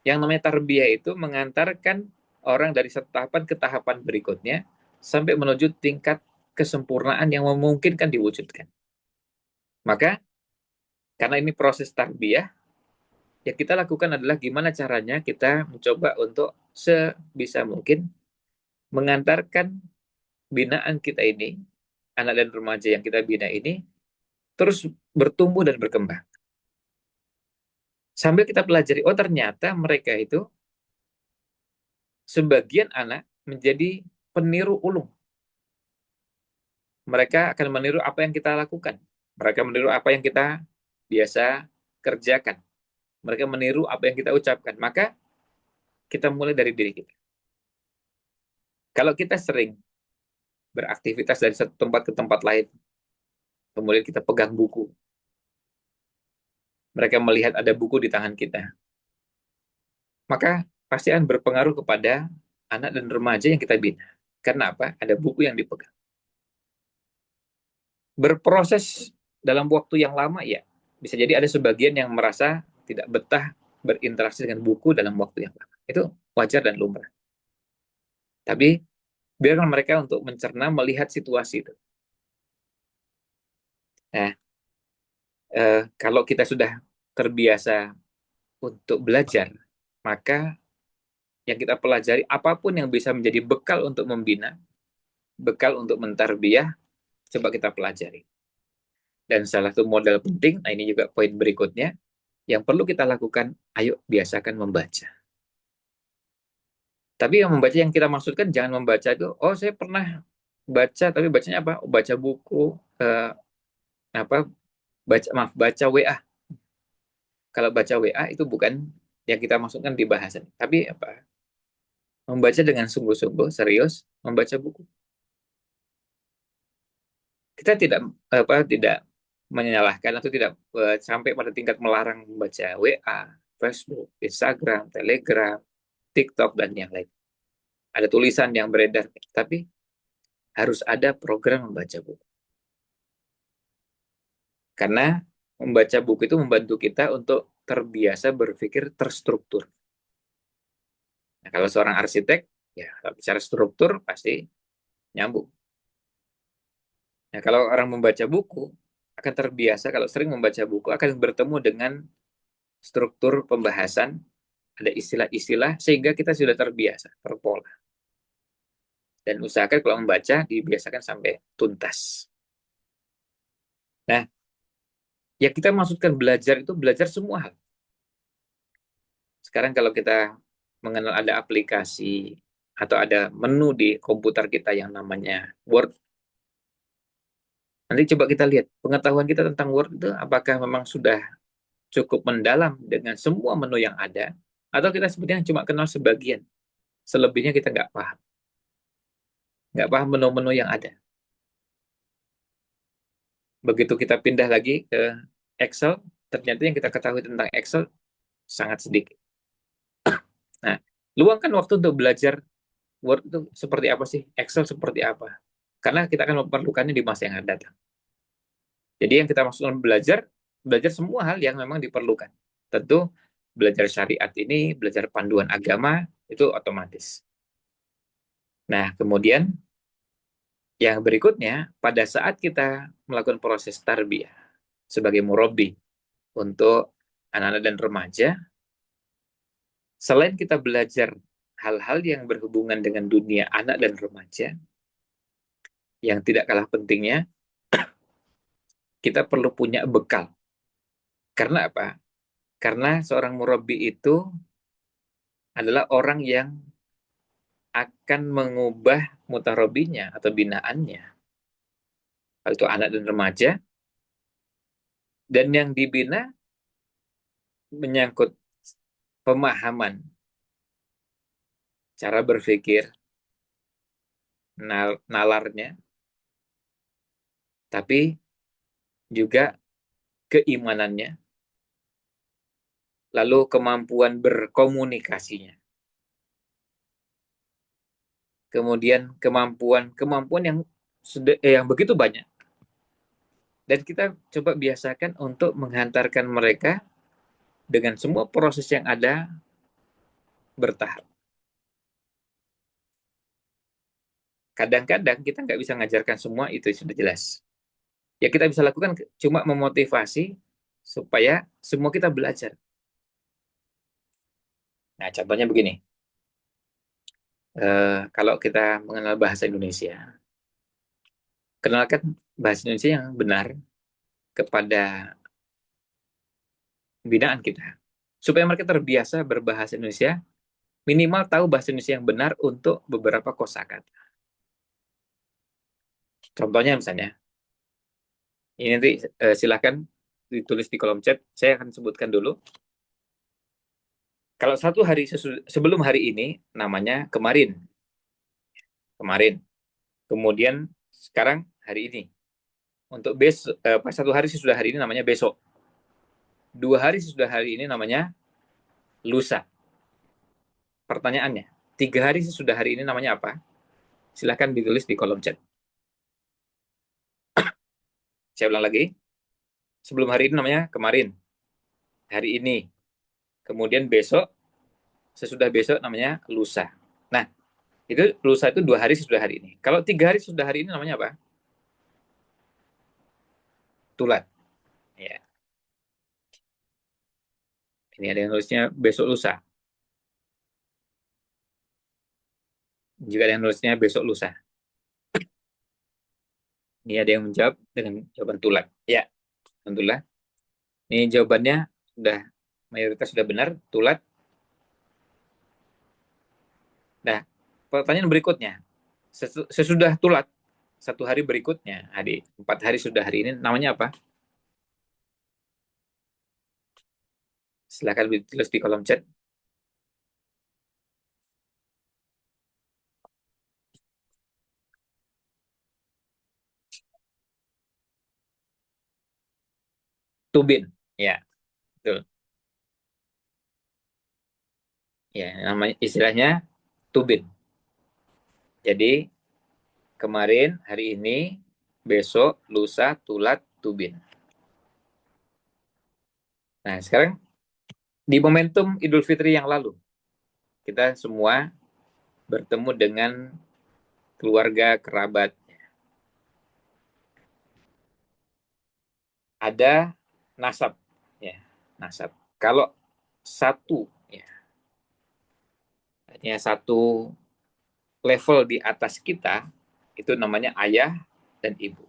Yang namanya tarbiyah itu mengantarkan orang dari tahapan ke tahapan berikutnya sampai menuju tingkat kesempurnaan yang memungkinkan diwujudkan. Maka karena ini proses tarbiyah, yang kita lakukan adalah gimana caranya kita mencoba untuk sebisa mungkin mengantarkan binaan kita ini, anak dan remaja yang kita bina ini, terus bertumbuh dan berkembang. Sambil kita pelajari, oh ternyata mereka itu, sebagian anak menjadi peniru ulung. Mereka akan meniru apa yang kita lakukan. Mereka meniru apa yang kita biasa kerjakan. Mereka meniru apa yang kita ucapkan. Maka kita mulai dari diri kita. Kalau kita sering beraktivitas dari satu tempat ke tempat lain, kemudian kita pegang buku, mereka melihat ada buku di tangan kita, maka pasti akan berpengaruh kepada anak dan remaja yang kita bina. Karena apa? Ada buku yang dipegang. Berproses dalam waktu yang lama, ya. Bisa jadi ada sebagian yang merasa tidak betah berinteraksi dengan buku dalam waktu yang lama. Itu wajar dan lumrah. Tapi biarkan mereka untuk mencerna, melihat situasi itu. Nah, kalau kita sudah terbiasa untuk belajar, maka yang kita pelajari, apapun yang bisa menjadi bekal untuk membina, bekal untuk mentarbiyah, coba kita pelajari. Dan salah satu modal penting, nah ini juga poin berikutnya, yang perlu kita lakukan, ayo biasakan membaca. Tapi yang membaca yang kita maksudkan, jangan membaca itu, oh saya pernah baca, tapi bacanya apa? Baca buku, baca WA. Kalau baca WA itu bukan yang kita maksudkan di bahasan, tapi apa? Membaca dengan sungguh-sungguh, serius, membaca buku. Kita tidak menyalahkan atau tidak sampai pada tingkat melarang membaca WA, Facebook, Instagram, Telegram, TikTok, dan yang lain. Ada tulisan yang beredar, tapi harus ada program membaca buku. Karena membaca buku itu membantu kita untuk terbiasa berpikir terstruktur. Nah, kalau seorang arsitek, ya kalau bicara struktur pasti nyambung. Nah, kalau orang membaca buku, akan terbiasa, kalau sering membaca buku, akan bertemu dengan struktur pembahasan, ada istilah-istilah, sehingga kita sudah terbiasa, terpola. Dan usahakan kalau membaca, dibiasakan sampai tuntas. Nah, yang kita maksudkan belajar itu belajar semua hal. Sekarang kalau kita mengenal ada aplikasi, atau ada menu di komputer kita yang namanya Word, nanti coba kita lihat, pengetahuan kita tentang Word itu apakah memang sudah cukup mendalam dengan semua menu yang ada, atau kita sebetulnya cuma kenal sebagian, selebihnya kita nggak paham menu-menu yang ada. Begitu kita pindah lagi ke Excel, ternyata yang kita ketahui tentang Excel sangat sedikit. Nah, luangkan waktu untuk belajar Word itu seperti apa sih, Excel seperti apa, karena kita akan memerlukannya di masa yang akan datang. Jadi yang kita maksudkan belajar semua hal yang memang diperlukan. Tentu belajar syariat ini, belajar panduan agama, itu otomatis. Nah, kemudian yang berikutnya, pada saat kita melakukan proses tarbiyah sebagai murabbi untuk anak-anak dan remaja, selain kita belajar hal-hal yang berhubungan dengan dunia anak dan remaja, yang tidak kalah pentingnya, kita perlu punya bekal. Karena apa? Karena seorang murabbi itu adalah orang yang akan mengubah mutarobinya atau binaannya. Kalau itu anak dan remaja, dan yang dibina menyangkut pemahaman, cara berpikir, nalarnya, tapi juga keimanannya, lalu kemampuan berkomunikasinya, kemudian kemampuan yang begitu banyak. Dan kita coba biasakan untuk menghantarkan mereka dengan semua proses yang ada bertahap. Kadang-kadang kita nggak bisa mengajarkan semua, itu sudah jelas. Ya kita bisa lakukan cuma memotivasi supaya semua kita belajar. Nah, contohnya begini. Kalau kita mengenal bahasa Indonesia, kenalkan bahasa Indonesia yang benar kepada binaan kita. Supaya mereka terbiasa berbahasa Indonesia, minimal tahu bahasa Indonesia yang benar untuk beberapa kosakata. Contohnya misalnya, ini nanti silakan ditulis di kolom chat, saya akan sebutkan dulu. Kalau satu hari sebelum hari ini, namanya kemarin. Kemarin. Kemudian sekarang hari ini. Untuk satu hari sesudah hari ini namanya besok. 2 hari sesudah hari ini namanya lusa. Pertanyaannya, 3 hari sesudah hari ini namanya apa? Silahkan ditulis di kolom chat. Saya ulang lagi. Sebelum hari ini namanya kemarin. Hari ini. Kemudian besok, sesudah besok namanya lusa. Nah, itu lusa itu 2 hari sesudah hari ini. Kalau 3 hari sesudah hari ini namanya apa? Tulat. Ya. Ini ada yang nulisnya besok lusa. Juga ada yang nulisnya besok lusa. Ini ada yang menjawab dengan jawaban tulat. Ya, alhamdulillah. Ini jawabannya mayoritas sudah benar, tulat. Nah, pertanyaan berikutnya. Sesudah tulat, 1 hari berikutnya, 4 hari sudah hari ini, namanya apa? Silahkan ditulis di kolom chat. Tubin. Ya, betul. Ya, namanya istilahnya tubin. Jadi, kemarin, hari ini, besok, lusa, tulat, tubin. Nah, sekarang di momentum Idul Fitri yang lalu, kita semua bertemu dengan keluarga, kerabat. Ada nasab. Ya, nasab. Kalau satu, ya, artinya satu level di atas kita, itu namanya ayah dan ibu.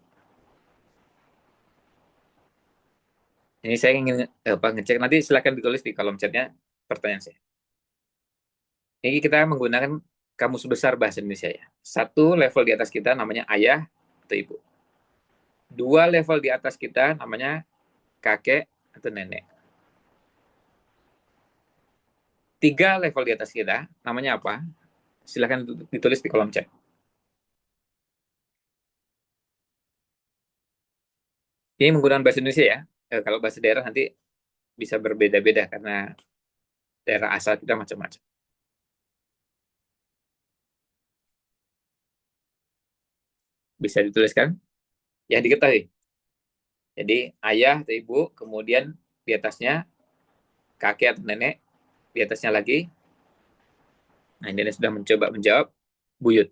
Ini saya ingin ngecek, nanti silakan ditulis di kolom chatnya pertanyaan saya. Ini kita menggunakan kamus besar bahasa Indonesia ya. Satu level di atas kita namanya ayah atau ibu. 2 level di atas kita namanya kakek atau nenek. 3 level di atas kita namanya apa? Silakan ditulis di kolom chat. Ini menggunakan bahasa Indonesia ya. Kalau bahasa daerah nanti bisa berbeda-beda karena daerah asal kita macam-macam. Bisa dituliskan? Yang diketahui. Jadi ayah atau ibu, kemudian di atasnya kakek atau nenek, di atasnya lagi. Nah, ini sudah mencoba menjawab buyut.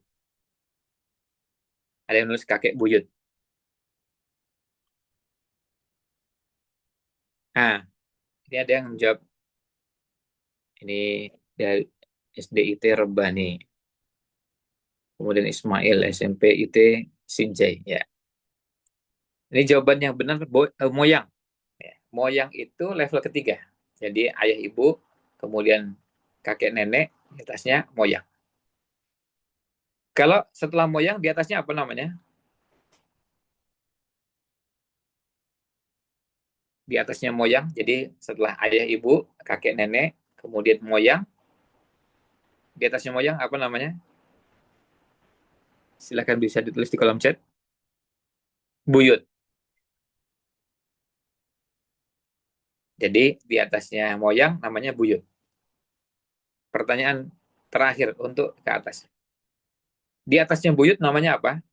Ada yang nulis kakek buyut. Nah, ini ada yang menjawab. Ini dari SDIT Rebani. Kemudian Ismail, SMP IT Sinjai. Ya. Ini jawaban yang benar, moyang. Ya. Moyang itu level ketiga. Jadi ayah ibu, kemudian kakek nenek, di atasnya moyang. Kalau setelah moyang, di atasnya apa namanya? Di atasnya moyang, jadi setelah ayah ibu, kakek nenek, kemudian moyang, di atasnya moyang apa namanya? Silahkan bisa ditulis di kolom chat. Buyut. Jadi di atasnya moyang namanya buyut. Pertanyaan terakhir untuk ke atas. Di atasnya buyut namanya apa?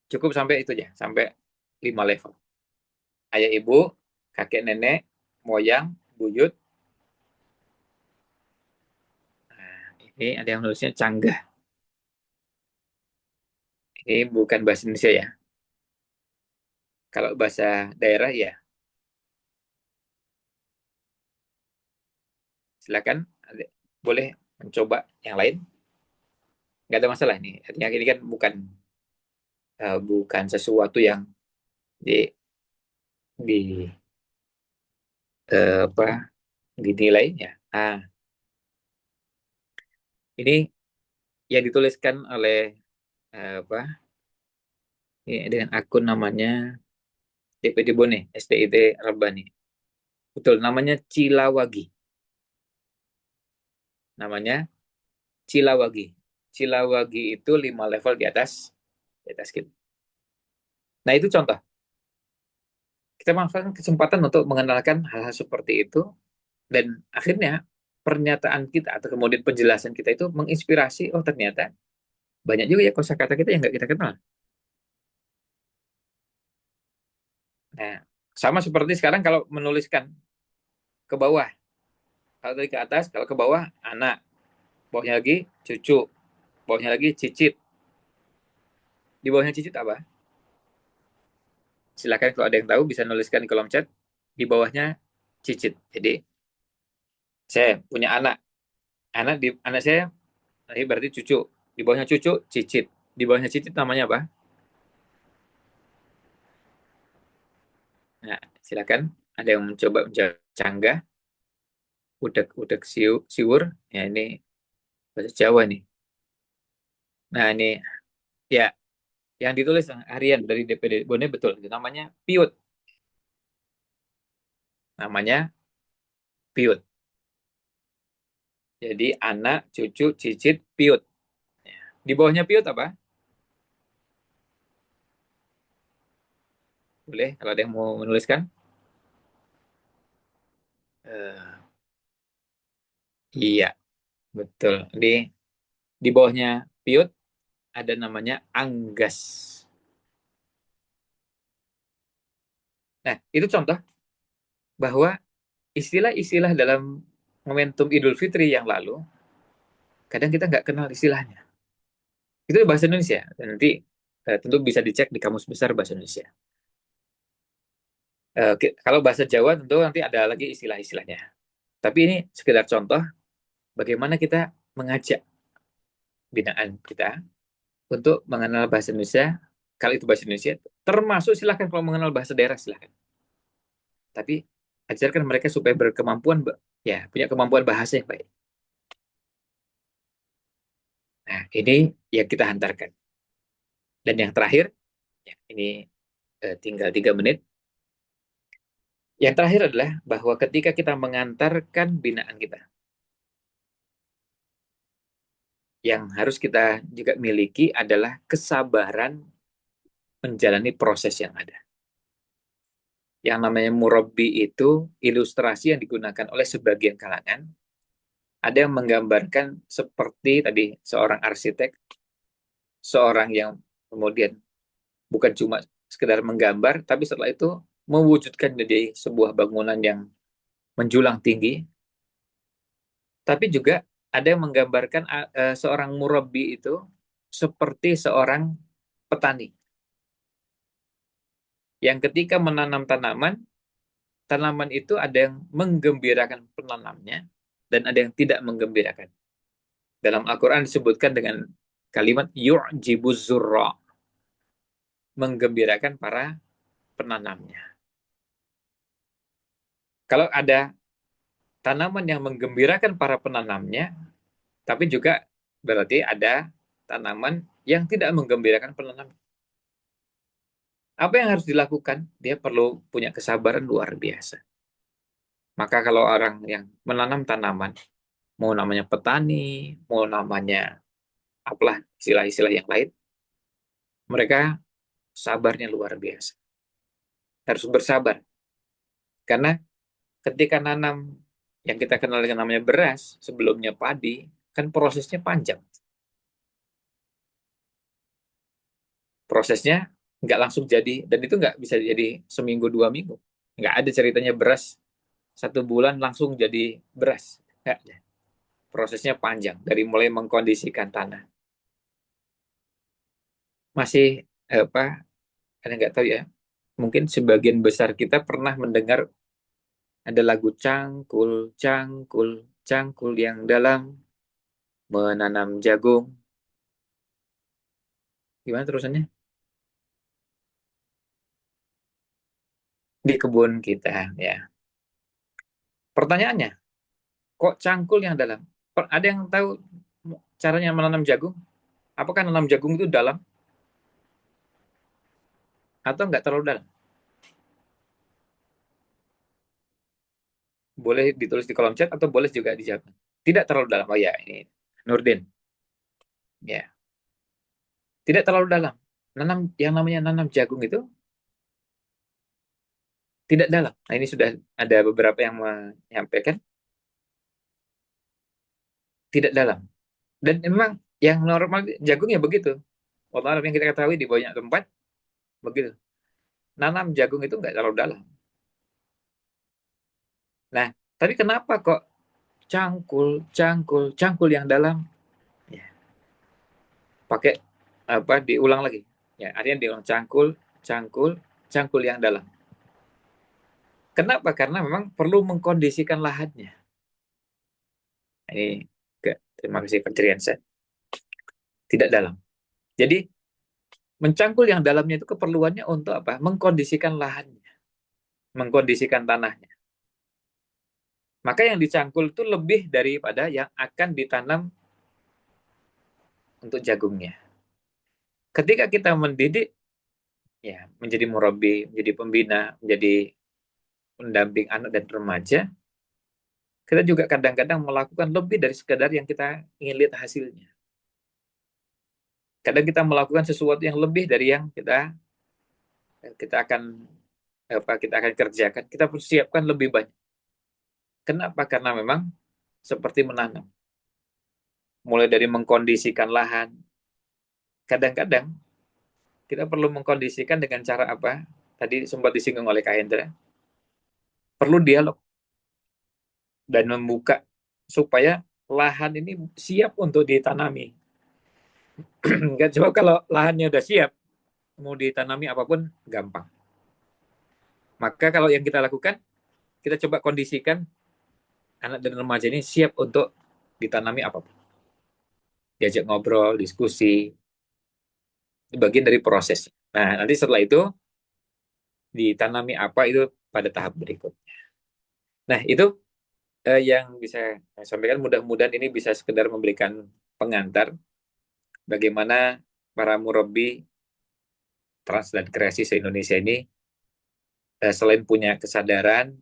Cukup sampai itu aja, sampai 5 level. Ayah ibu, kakek nenek, moyang, buyut. Nah, ini ada yang nulisnya canggah. Ini bukan bahasa Indonesia ya. Kalau bahasa daerah ya, silakan. Boleh mencoba yang lain. Nggak ada masalah nih. Artinya ini kan bukan sesuatu yang di, di apa dinilai ya. Nah, ini yang dituliskan oleh apa? Ini dengan akun namanya DPD Bone, SDIT Rebani. Betul, namanya Cilawagi. Namanya Cilawagi. Cilawagi itu 5 level di atas kita. Nah, itu contoh. Kita manfaatkan kesempatan untuk mengenalkan hal-hal seperti itu, dan akhirnya pernyataan kita atau kemudian penjelasan kita itu menginspirasi, oh ternyata banyak juga ya kosakata kita yang nggak kita kenal. Nah, sama seperti sekarang kalau menuliskan ke bawah. Kalau dari ke atas, kalau ke bawah anak, bawahnya lagi cucu, bawahnya lagi cicit. Di bawahnya cicit apa? Silakan kalau ada yang tahu bisa nuliskan di kolom chat. Di bawahnya cicit. Jadi saya punya anak. Anak saya ini berarti cucu. Di bawahnya cucu cicit. Di bawahnya cicit namanya apa? Nah, silakan ada yang mencoba menjawab canggah, udek siwur. Ya ini bahasa Jawa nih. Nah, ini ya yang ditulis harian dari DPD Bone betul. Itu namanya piut. Namanya piut. Jadi anak, cucu, cicit, piut. Di bawahnya piut apa? Boleh kalau ada yang mau menuliskan. Iya, betul. Di bawahnya piut ada namanya anggas. Nah, itu contoh bahwa istilah-istilah dalam momentum Idul Fitri yang lalu, kadang kita nggak kenal istilahnya. Itu bahasa Indonesia. Dan nanti tentu bisa dicek di Kamus Besar Bahasa Indonesia. Kalau bahasa Jawa tentu nanti ada lagi istilah-istilahnya. Tapi ini sekedar contoh bagaimana kita mengajak binaan kita untuk mengenal bahasa Indonesia. Kalau itu bahasa Indonesia, termasuk silahkan kalau mengenal bahasa daerah silahkan. Tapi ajarkan mereka supaya berkemampuan, ya punya kemampuan bahasa yang baik. Nah, ini yang kita hantarkan. Dan yang terakhir, ya, ini tinggal 3 menit. Yang terakhir adalah bahwa ketika kita mengantarkan binaan kita, yang harus kita juga miliki adalah kesabaran menjalani proses yang ada. Yang namanya murabbi itu ilustrasi yang digunakan oleh sebagian kalangan. Ada yang menggambarkan seperti tadi seorang arsitek, seorang yang kemudian bukan cuma sekedar menggambar, tapi setelah itu mewujudkan jadi sebuah bangunan yang menjulang tinggi. Tapi juga ada yang menggambarkan seorang murabbi itu seperti seorang petani yang ketika menanam tanaman, tanaman itu ada yang menggembirakan penanamnya dan ada yang tidak menggembirakan. Dalam Al-Quran disebutkan dengan kalimat yu'jibuz zurra, menggembirakan para penanamnya. Kalau ada tanaman yang menggembirakan para penanamnya, tapi juga berarti ada tanaman yang tidak menggembirakan penanamnya. Apa yang harus dilakukan? Dia perlu punya kesabaran luar biasa. Maka kalau orang yang menanam tanaman, mau namanya petani, mau namanya apalah istilah-istilah yang lain, mereka sabarnya luar biasa. harus bersabar. Karena ketika nanam yang kita kenal dengan namanya beras, sebelumnya padi, kan prosesnya panjang. Prosesnya nggak langsung jadi, dan itu nggak bisa jadi seminggu 2 minggu. Nggak ada ceritanya beras 1 bulan langsung jadi beras. Nggak ada. Prosesnya panjang, dari mulai mengkondisikan tanah. Masih apa? Ada nggak tahu ya? Mungkin sebagian besar kita pernah mendengar ada lagu Cangkul, Cangkul, Cangkul yang dalam menanam jagung. Gimana terusannya? Di kebun kita, ya. Pertanyaannya, kok cangkul yang dalam? Ada yang tahu caranya menanam jagung? Apakah menanam jagung itu dalam atau nggak terlalu dalam? Boleh ditulis di kolom chat atau boleh juga dijawab. Tidak terlalu dalam. Oh ya, ini Nurdin. Ya, tidak terlalu dalam. Yang namanya nanam jagung itu tidak dalam. Nah, ini sudah ada beberapa yang menyampaikan tidak dalam. Dan memang yang normal jagung ya begitu. Wallah yang kita ketahui di banyak tempat begitu. Nanam jagung itu nggak terlalu dalam. Nah, tapi kenapa kok cangkul, cangkul, cangkul yang dalam? Ya, pakai apa? Diulang lagi. Ya, artinya diulang cangkul, cangkul, cangkul yang dalam. Kenapa? Karena memang perlu mengkondisikan lahannya. Ini terima kasih pencerian saya. Tidak dalam. Jadi mencangkul yang dalamnya itu keperluannya untuk apa? Mengkondisikan lahannya, mengkondisikan tanahnya. Maka yang dicangkul itu lebih daripada yang akan ditanam untuk jagungnya. Ketika kita mendidik, ya menjadi murabi, menjadi pembina, menjadi pendamping anak dan remaja, kita juga kadang-kadang melakukan lebih dari sekadar yang kita ingin lihat hasilnya. Kadang kita melakukan sesuatu yang lebih dari yang kita akan kerjakan. Kita persiapkan lebih banyak. Kenapa? Karena memang seperti menanam. Mulai dari mengkondisikan lahan. Kadang-kadang kita perlu mengkondisikan dengan cara apa? Tadi sempat disinggung oleh Kak Hendra. Perlu dialog dan membuka supaya lahan ini siap untuk ditanami. Coba kalau lahannya udah siap, mau ditanami apapun gampang. Maka kalau yang kita lakukan, kita coba kondisikan anak dan remaja ini siap untuk ditanami apapun. Diajak ngobrol, diskusi, bagian dari proses. Nah, nanti setelah itu ditanami apa itu pada tahap berikutnya. Nah, itu yang bisa saya sampaikan. Mudah-mudahan ini bisa sekedar memberikan pengantar bagaimana para murabi trans dan kreasi se-Indonesia ini selain punya kesadaran,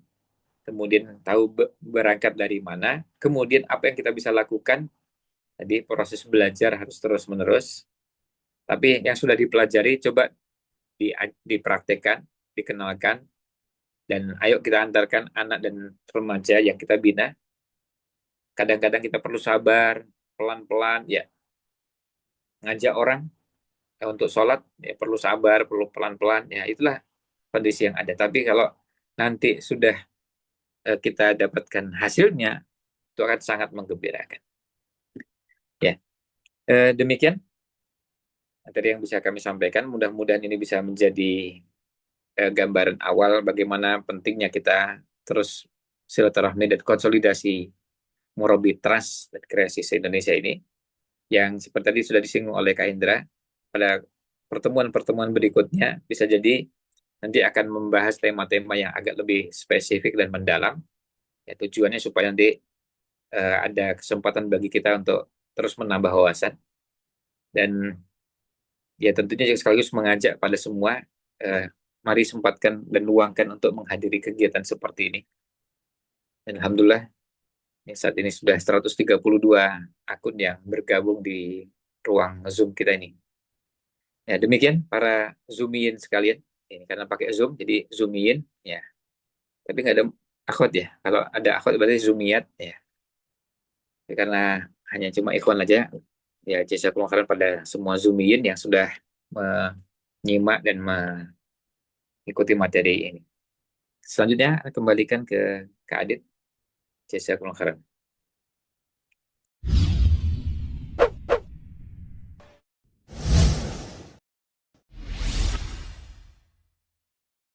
kemudian tahu berangkat dari mana, kemudian apa yang kita bisa lakukan. Tadi proses belajar harus terus-menerus, tapi yang sudah dipelajari coba dipraktekkan, dikenalkan, dan ayo kita antarkan anak dan remaja yang kita bina. Kadang-kadang kita perlu sabar, pelan-pelan, ya. Ngajak orang untuk sholat, ya perlu sabar, perlu pelan-pelan, ya itulah kondisi yang ada. Tapi kalau nanti sudah kita dapatkan hasilnya, itu akan sangat menggembirakan. Ya, demikian tadi yang bisa kami sampaikan. Mudah-mudahan ini bisa menjadi gambaran awal bagaimana pentingnya kita terus silaturahmi dan konsolidasi murabi trans dan kreasi se-Indonesia ini, yang seperti tadi sudah disinggung oleh Kak Indra. Pada pertemuan-pertemuan berikutnya bisa jadi nanti akan membahas tema-tema yang agak lebih spesifik dan mendalam. Ya, tujuannya supaya nanti ada kesempatan bagi kita untuk terus menambah wawasan, dan ya tentunya sekaligus mengajak pada semua, mari sempatkan dan luangkan untuk menghadiri kegiatan seperti ini. Dan alhamdulillah saat ini sudah 132 akun yang bergabung di ruang Zoom kita ini. Ya, demikian para Zoomiyin sekalian. ini karena pakai Zoom jadi Zoomiyin ya. Tapi nggak ada akhwat ya. Kalau ada akhwat berarti Zoomiyat ya. Tapi karena hanya cuma ikon aja ya, jazakumullah khairan pada semua Zoomiyin yang sudah menyimak dan mengikuti materi ini. Selanjutnya kembalikan ke Kak Adit. Jazakumullah khairan.